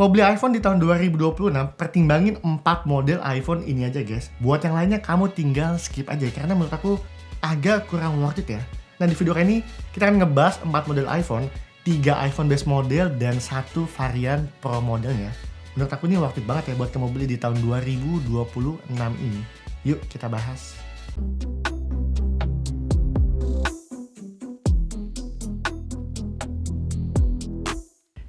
Mau beli iPhone di tahun 2026, pertimbangin 4 model iPhone ini aja guys. Buat yang lainnya kamu tinggal skip aja karena menurut aku agak kurang worth it ya. Nah di video kali ini kita akan ngebahas 4 model iPhone, 3 iPhone base model dan 1 varian Pro modelnya. Menurut aku ini worth it banget ya buat kamu beli di tahun 2026 ini. Yuk kita bahas.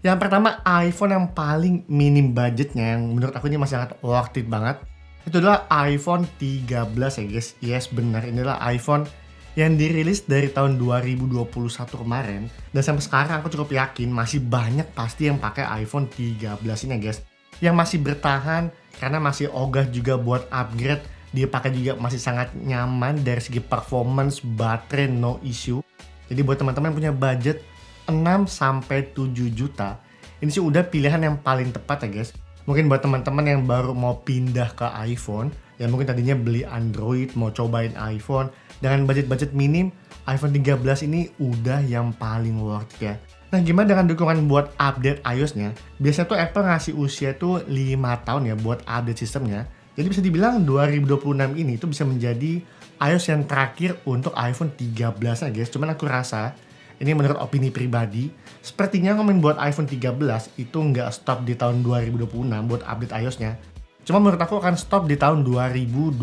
Yang pertama, iPhone yang paling minim budgetnya, yang menurut aku ini masih sangat worth it banget, itu adalah iPhone 13 ya guys. Yes, benar, ini adalah iPhone yang dirilis dari tahun 2021 kemarin. Dan sampai sekarang aku cukup yakin masih banyak pasti yang pakai iPhone 13 ini ya guys. Yang masih bertahan karena masih ogah juga buat upgrade. Dia pakai juga masih sangat nyaman dari segi performance, baterai, no issue. Jadi buat teman-teman yang punya budget 6-7 juta, ini sih udah pilihan yang paling tepat ya guys. Mungkin buat teman-teman yang baru mau pindah ke iPhone, yang mungkin tadinya beli Android, mau cobain iPhone, dengan budget-budget minim, iPhone 13 ini udah yang paling worth it ya. Nah gimana dengan dukungan buat update iOS-nya? Biasanya tuh Apple ngasih usia tuh 5 tahun ya buat update sistemnya. Jadi bisa dibilang 2026 ini tuh bisa menjadi iOS yang terakhir untuk iPhone 13 ya guys. Cuman aku rasa, ini menurut opini pribadi, sepertinya ngomongin buat iPhone 13 itu nggak stop di tahun 2026 buat update iOS-nya. Cuma menurut aku akan stop di tahun 2027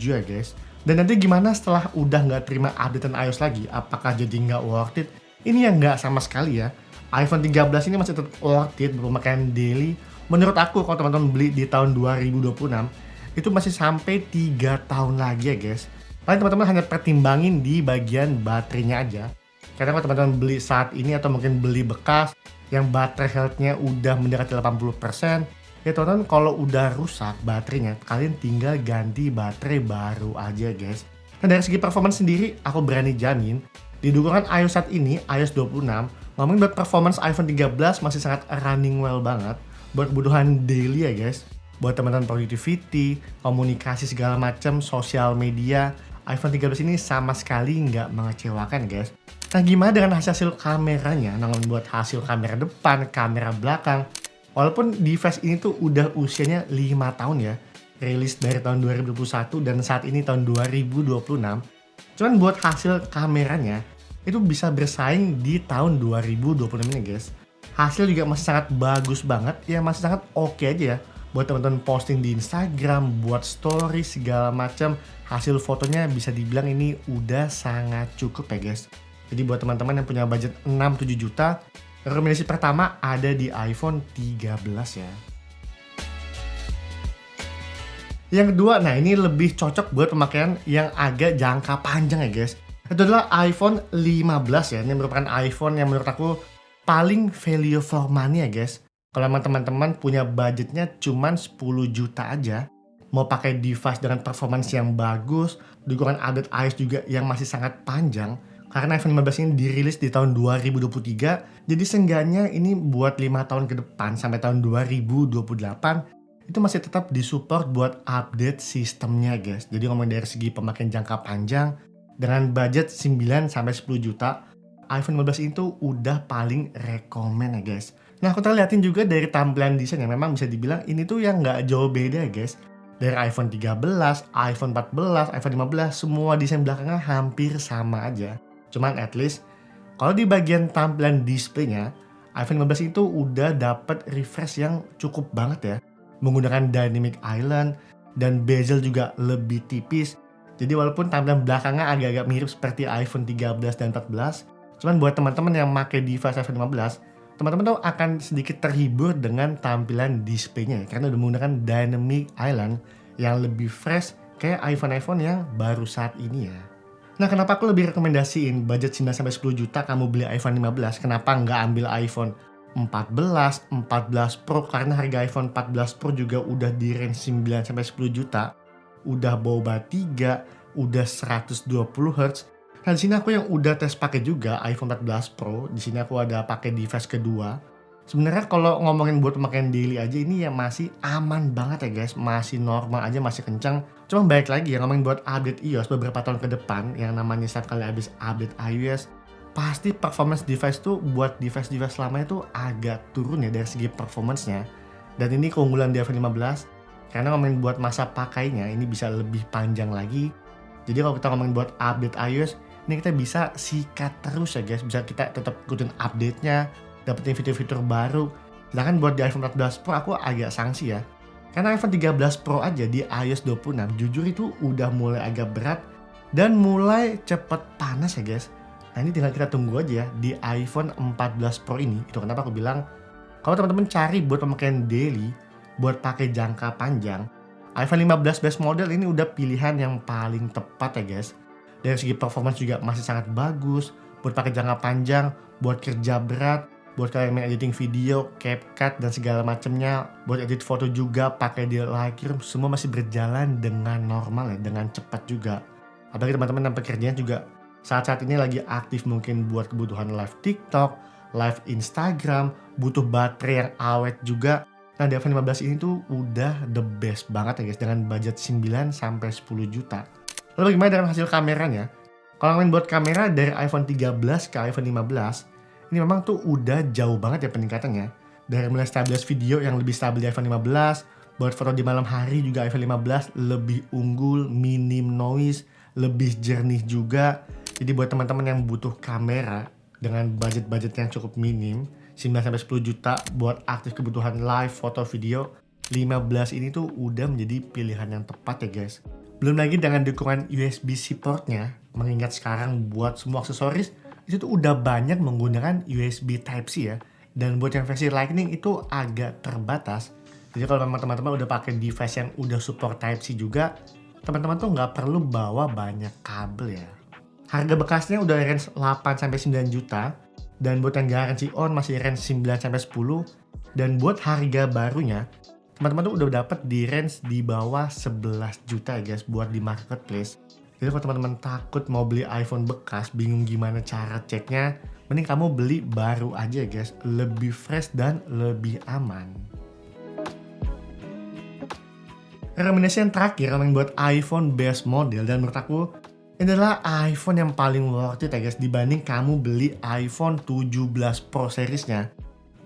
ya guys. Dan nanti gimana setelah udah nggak terima updatean iOS lagi? Apakah jadi nggak worth it? Ini yang nggak sama sekali ya. iPhone 13 ini masih tetap worth it berpemakaian daily. Menurut aku kalau teman-teman beli di tahun 2026, itu masih sampai 3 tahun lagi ya guys. Paling teman-teman hanya pertimbangin di bagian baterainya aja. Karena kalau teman-teman beli saat ini atau mungkin beli bekas yang baterai health-nya udah mendekati 80%, ya teman-teman kalau udah rusak baterainya, kalian tinggal ganti baterai baru aja guys. Nah dari segi performance sendiri, aku berani jamin, di dukungan iOS saat ini, iOS 26, ngomongin buat performance iPhone 13 masih sangat running well banget buat kebutuhan daily ya guys. Buat teman-teman productivity, komunikasi segala macam, sosial media, iPhone 13 ini sama sekali nggak mengecewakan guys. Nah gimana dengan hasil kameranya? Nah buat hasil kamera depan, kamera belakang, walaupun device ini tuh udah usianya 5 tahun ya, rilis dari tahun 2021 dan saat ini tahun 2026, cuman buat hasil kameranya itu bisa bersaing di tahun 2026 ini guys. Hasil juga masih sangat bagus banget, ya masih sangat oke aja ya. Buat teman-teman posting di Instagram, buat story segala macam, hasil fotonya bisa dibilang ini udah sangat cukup ya guys. Jadi buat teman-teman yang punya budget 6-7 juta, rekomendasi pertama ada di iPhone 13 ya. Yang kedua, nah ini lebih cocok buat pemakaian yang agak jangka panjang ya guys. Itu adalah iPhone 15 ya. Ini merupakan iPhone yang menurut aku paling value for money ya guys. Kalau emang teman-teman punya budgetnya cuman 10 juta aja, mau pakai device dengan performance yang bagus, dukungan update iOS juga yang masih sangat panjang, karena iPhone 15 ini dirilis di tahun 2023, jadi seenggaknya ini buat 5 tahun ke depan sampai tahun 2028, itu masih tetap disupport buat update sistemnya guys. Jadi ngomong dari segi pemakaian jangka panjang, dengan budget 9-10 juta, iPhone 15 itu udah paling rekomen ya guys. Nah aku liatin juga dari tampilan desain yang memang bisa dibilang ini tuh yang nggak jauh beda ya guys. Dari iPhone 13, iPhone 14, iPhone 15, semua desain belakangnya hampir sama aja. Cuman at least, kalau di bagian tampilan displaynya, iPhone 15 itu udah dapat refresh yang cukup banget ya. Menggunakan Dynamic Island, dan bezel juga lebih tipis. Jadi walaupun tampilan belakangnya agak-agak mirip seperti iPhone 13 dan 14, cuman buat teman-teman yang pakai device iPhone 15, teman-teman tuh akan sedikit terhibur dengan tampilan displaynya karena udah menggunakan Dynamic Island yang lebih fresh kayak iPhone-iPhone yang baru saat ini ya. Nah kenapa aku lebih rekomendasiin budget 9-10 juta kamu beli iPhone 15, kenapa nggak ambil iPhone 14, 14 Pro, karena harga iPhone 14 Pro juga udah di range 9-10 juta, udah bawa 3, udah 120 Hz. Nah di sini aku yang udah tes pakai juga iPhone 14 Pro. Di sini aku ada pakai device kedua. Sebenarnya kalau ngomongin buat pemakaian daily aja ini ya masih aman banget ya guys, masih normal aja, masih kencang. Cuma balik lagi ya ngomongin buat update iOS beberapa tahun ke depan yang namanya setiap kali habis update iOS pasti performance device tuh buat device-device lama itu agak turun ya dari segi performance-nya. Dan ini keunggulan di iPhone 15, karena ngomongin buat masa pakainya ini bisa lebih panjang lagi. Jadi kalau kita ngomongin buat update iOS, ini kita bisa sikat terus ya guys, bisa kita tetap ikutin update-nya, dapetin fitur-fitur baru. Sedangkan buat di iPhone 14 Pro aku agak sanksi ya. Karena iPhone 13 Pro aja di iOS 26 jujur itu udah mulai agak berat dan mulai cepet panas ya guys. Nah ini tinggal kita tunggu aja ya di iPhone 14 Pro ini. Itu kenapa aku bilang kalau teman-teman cari buat pemakaian daily, buat pakai jangka panjang, iPhone 15 base model ini udah pilihan yang paling tepat ya guys. Dari segi performance juga masih sangat bagus, buat pakai jangka panjang, buat kerja berat, buat kalian main editing video, CapCut dan segala macamnya, buat edit foto juga pakai di Lightroom, semua masih berjalan dengan normal ya, dengan cepat juga. Apalagi teman-teman yang pekerjaan juga saat-saat ini lagi aktif mungkin buat kebutuhan live TikTok, live Instagram, butuh baterai yang awet juga. Nah di iPhone 15 ini tuh udah the best banget ya guys dengan budget 9-10 juta. Lalu bagaimana dengan hasil kameranya? Kalau ngomongin buat kamera dari iPhone 13 ke iPhone 15, ini memang tuh udah jauh banget ya peningkatannya. Dari mulai stabilitas video yang lebih stabil di iPhone 15, buat foto di malam hari juga iPhone 15 lebih unggul, minim noise, lebih jernih juga. Jadi buat teman-teman yang butuh kamera dengan budget-budget yang cukup minim, 9-10 juta buat aktif kebutuhan live foto video, 15 ini tuh udah menjadi pilihan yang tepat ya guys. Belum lagi dengan dukungan USB-C portnya, mengingat sekarang buat semua aksesoris itu tuh udah banyak menggunakan USB Type-C ya. Dan buat yang versi Lightning itu agak terbatas. Jadi kalau memang teman-teman udah pakai device yang udah support Type-C juga, teman-teman tuh nggak perlu bawa banyak kabel ya. Harga bekasnya udah range 8-9 juta. Dan buat yang garansi on masih range 9-10. Dan buat harga barunya, teman-teman tuh udah dapet di range di bawah 11 juta ya guys buat di marketplace. Jadi kalau teman-teman takut mau beli iPhone bekas, bingung gimana cara ceknya, mending kamu beli baru aja ya guys. Lebih fresh dan lebih aman. Rekomendasi yang terakhir yang buat iPhone base model dan menurut aku ini adalah iPhone yang paling worth it ya guys dibanding kamu beli iPhone 17 Pro seriesnya.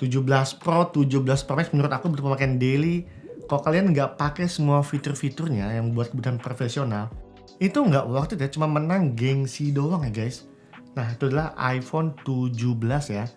17 Pro, 17 Pro Max menurut aku untuk pemakaian daily, kalau kalian nggak pakai semua fitur-fiturnya yang buat kebutuhan profesional, itu nggak worth it ya, cuma menang gengsi doang ya guys. Nah itu adalah iPhone 17 ya.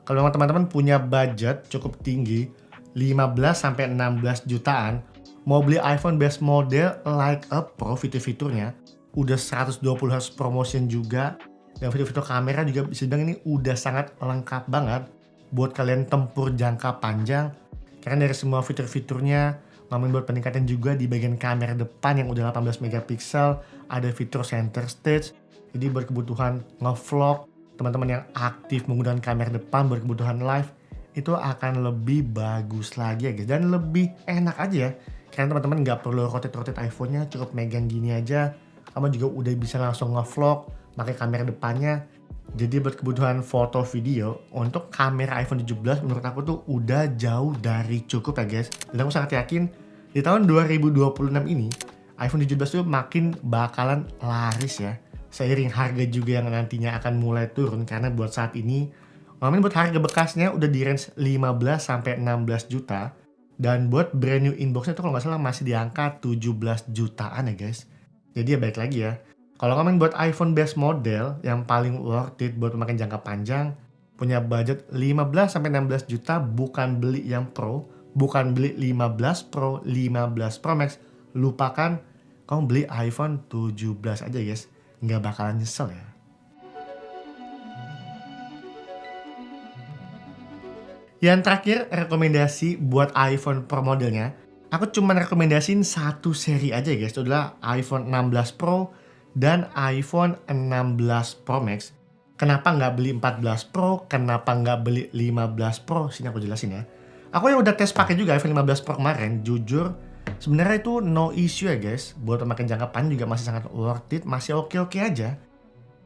Kalau memang teman-teman punya budget cukup tinggi, 15-16 jutaan, mau beli iPhone base model like a Pro fitur-fiturnya, udah 120 Hz promotion juga, dan fitur-fitur kamera juga bisa dibilang ini udah sangat lengkap banget buat kalian tempur jangka panjang. Karena dari semua fitur-fiturnya, ngomongin buat peningkatan juga di bagian kamera depan yang udah 18 megapiksel, ada fitur center stage, jadi buat kebutuhan nge-vlog, teman-teman yang aktif menggunakan kamera depan buat kebutuhan live, itu akan lebih bagus lagi ya guys, dan lebih enak aja ya. Karena teman-teman nggak perlu rotate-rotate iPhone-nya, cukup megang gini aja, kamu juga udah bisa langsung nge-vlog pakai kamera depannya. Jadi buat kebutuhan foto video untuk kamera iPhone 17 menurut aku tuh udah jauh dari cukup ya guys. Dan aku sangat yakin di tahun 2026 ini iPhone 17 tuh makin bakalan laris ya. Seiring harga juga yang nantinya akan mulai turun karena buat saat ini ngomongin buat harga bekasnya udah di range 15-16 juta. Dan buat brand new inboxnya tuh kalau nggak salah masih di angka 17 jutaan ya guys. Jadi ya balik lagi ya. Kalau ngomongin buat iPhone base model yang paling worth it buat memakai jangka panjang, punya budget 15-16 juta, bukan beli yang Pro, bukan beli 15 Pro, 15 Pro Max, lupakan, kamu beli iPhone 17 aja guys, nggak bakalan nyesel ya. Yang terakhir, rekomendasi buat iPhone Pro modelnya, aku cuma rekomendasiin satu seri aja guys, itu adalah iPhone 16 Pro dan iPhone 16 Pro Max. Kenapa nggak beli 14 Pro? Kenapa nggak beli 15 Pro? Sini aku jelasin ya. Aku yang udah tes pakai juga iPhone 15 Pro kemarin, jujur sebenarnya itu no issue ya guys. Buat pemakaian jangka panjang juga masih sangat worth it, masih oke-oke aja.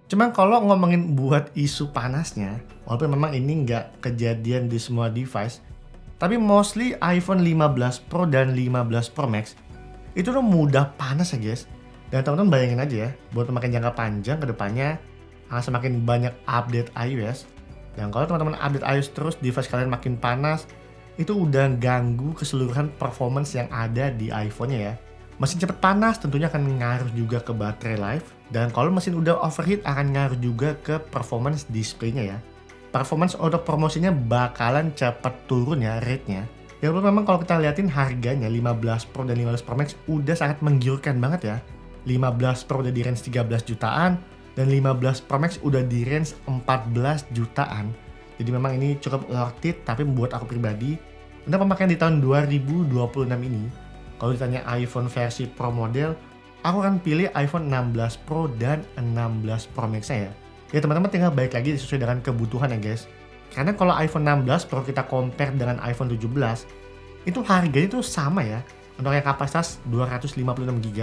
Cuman kalau ngomongin buat isu panasnya, walaupun memang ini nggak kejadian di semua device, tapi mostly iPhone 15 Pro dan 15 Pro Max itu tuh mudah panas ya guys. Dan teman-teman bayangin aja ya, buat pemakaian jangka panjang ke depannya, akan semakin banyak update iOS. Dan kalau teman-teman update iOS terus, device kalian makin panas, itu udah ganggu keseluruhan performance yang ada di iPhone-nya ya. Mesin cepat panas tentunya akan ngaruh juga ke baterai life, dan kalau mesin udah overheat akan ngaruh juga ke performance display-nya ya. Performance untuk promosinya bakalan cepat turun ya rate-nya. Ya walaupun memang kalau kita liatin harganya 15 Pro dan 15 Pro Max udah sangat menggiurkan banget ya. 15 Pro udah di range 13 jutaan, dan 15 Pro Max udah di range 14 jutaan. Jadi memang ini cukup worth it, tapi buat aku pribadi, untuk pemakaian di tahun 2026 ini, kalau ditanya iPhone versi Pro model, aku akan pilih iPhone 16 Pro dan 16 Pro Max-nya ya. Ya teman-teman tinggal balik lagi sesuai dengan kebutuhan ya guys. Karena kalau iPhone 16 Pro kita compare dengan iPhone 17, itu harganya tuh sama ya. Untuk yang kapasitas 256GB,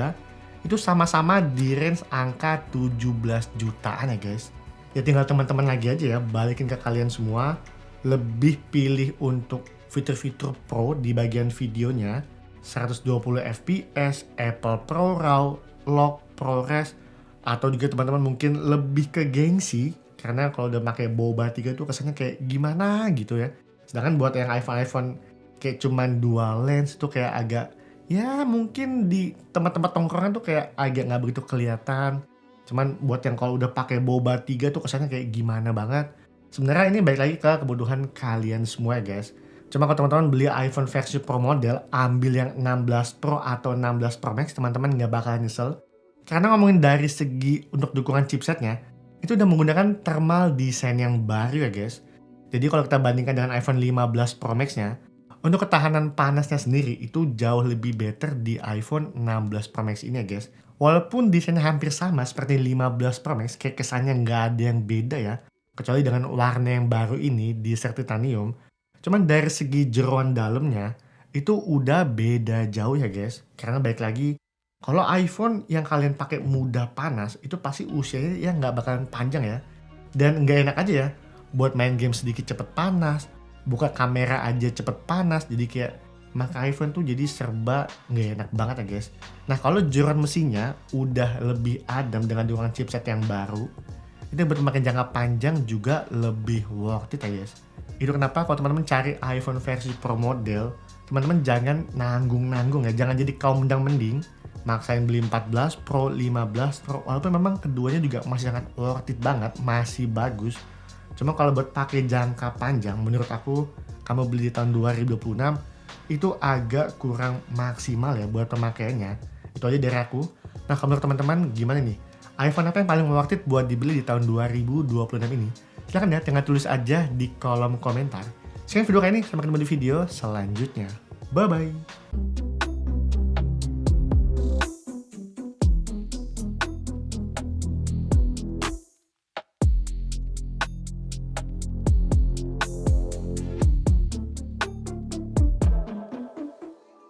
itu sama-sama di range angka 17 jutaan ya guys. Ya tinggal teman-teman lagi aja ya, balikin ke kalian semua, lebih pilih untuk fitur-fitur Pro di bagian videonya, 120 fps, Apple Pro RAW, Lock, ProRes, atau juga teman-teman mungkin lebih ke gengsi, karena kalau udah pakai Boba 3 tuh kesannya kayak gimana gitu ya. Sedangkan buat yang iPhone kayak cuman dual lens itu kayak agak, ya mungkin di tempat-tempat tongkrongan tuh kayak agak nggak begitu kelihatan. Cuman buat yang kalau udah pakai Boba 3 tuh kesannya kayak gimana banget. Sebenarnya ini balik lagi ke kebutuhan kalian semua ya guys. Cuma kalau teman-teman beli iPhone versi Pro model, ambil yang 16 Pro atau 16 Pro Max, teman-teman nggak bakal nyesel. Karena ngomongin dari segi untuk dukungan chipsetnya, itu udah menggunakan thermal design yang baru ya guys. Jadi kalau kita bandingkan dengan iPhone 15 Pro Max-nya, untuk ketahanan panasnya sendiri itu jauh lebih better di iPhone 16 Pro Max ini ya guys. Walaupun desainnya hampir sama seperti 15 Pro Max, kayak kesannya nggak ada yang beda ya. Kecuali dengan warna yang baru ini di set titanium. Cuman dari segi jeroan dalamnya, itu udah beda jauh ya guys. Karena baik lagi, kalau iPhone yang kalian pakai mudah panas, itu pasti usianya ya nggak bakalan panjang ya. Dan nggak enak aja ya, buat main game sedikit cepet panas, buka kamera aja cepet panas, jadi kayak pakai iPhone tuh jadi serba nggak enak banget ya guys. Nah kalau jeroan mesinnya udah lebih adem dengan dukungan chipset yang baru, itu buat memakai jangka panjang juga lebih worth it ya guys. Itu kenapa kalau teman-teman cari iPhone versi Pro model, teman-teman jangan nanggung-nanggung ya, jangan jadi kaum mendang-mending maksain beli 14 Pro, 15 Pro, walaupun memang keduanya juga masih sangat worth it banget, masih bagus. Cuma kalau buat pakai jangka panjang, menurut aku kamu beli di tahun 2026 itu agak kurang maksimal ya buat pemakaiannya. Itu aja dari aku. Nah kalau menurut teman-teman gimana nih? iPhone apa yang paling worth it buat dibeli di tahun 2026 ini? Silahkan ya, tinggal tulis aja di kolom komentar. Sekian video kali ini, sampai ketemu di video selanjutnya. Bye-bye!